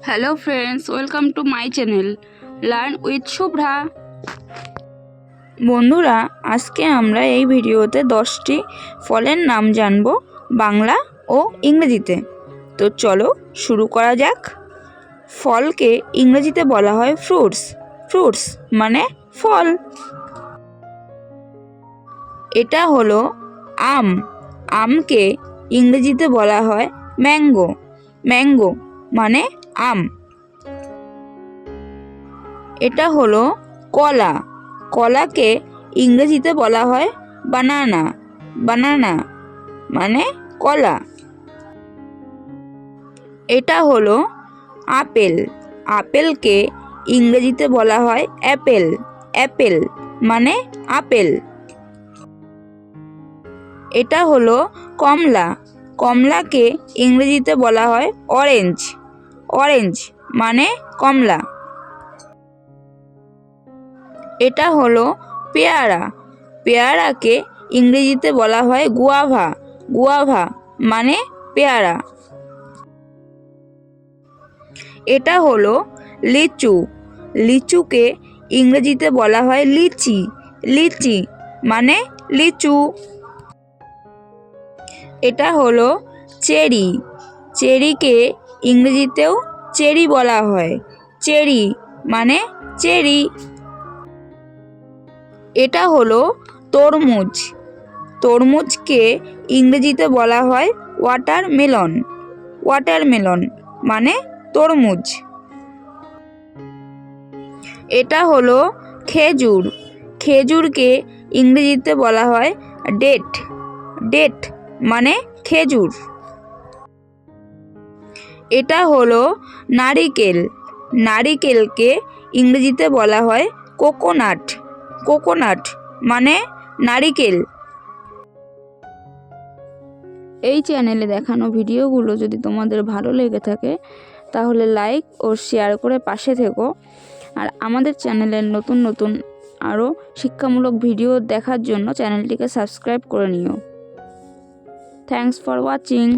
Hello friends, welcome to my channel learn with Shubhra. বন্ধুরা, আজকে আমরা এই ভিডিওতে 10টি ফলের নাম জানব বাংলা ও ইংরেজিতে। তো চলো শুরু করা যাক। ফলকে ইংরেজিতে বলা হয় ফ্রুটস। ফ্রুটস মানে ফল। এটা হলো আম। আমকে ইংরেজিতে বলা হয় ম্যাঙ্গো। ম্যাঙ্গো মানে আম। এটা হলো কলা। কলাকে ইংরেজিতে বলা হয় বানানা। বানানা মানে কলা। এটা হলো আপেল। আপেলকে ইংরেজিতে বলা হয় অ্যাপেল। অ্যাপেল মানে আপেল। এটা হলো কমলা। কমলাকে ইংরেজিতে বলা হয় অরেঞ্জ। অরেঞ্জ মানে কমলা। এটা হলো পেয়ারা। পেয়ারাকে ইংরেজিতে বলা হয় গুয়াভা। গুয়াভা মানে পেয়ারা। এটা হলো লিচু। লিচুকে ইংরেজিতে বলা হয় লিচি। লিচি মানে লিচু। এটা হলো চেরি। চেরিকে ইংরেজিতেও চেরি বলা হয়। চেরি মানে চেরি। এটা হলো তরমুজ। তরমুজকে ইংরেজিতে বলা হয় ওয়াটারমেলন। ওয়াটারমেলন মানে তরমুজ। এটা হলো খেজুর। খেজুরকে ইংরেজিতে বলা হয় ডেট। ডেট মানে খেজুর। এটা হলো নারিকেল। নারিকেলকে ইংরেজিতে বলা হয় কোকোনাট। কোকোনাট মানে নারিকেল। এই চ্যানেলে দেখানো ভিডিওগুলো যদি তোমাদের ভালো লেগে থাকে তাহলে লাইক ও শেয়ার করে পাশে থেকো। আর আমাদের চ্যানেলের নতুন নতুন আরও শিক্ষামূলক ভিডিও দেখার জন্য চ্যানেলটিকে সাবস্ক্রাইব করে নিও। Thanks for watching.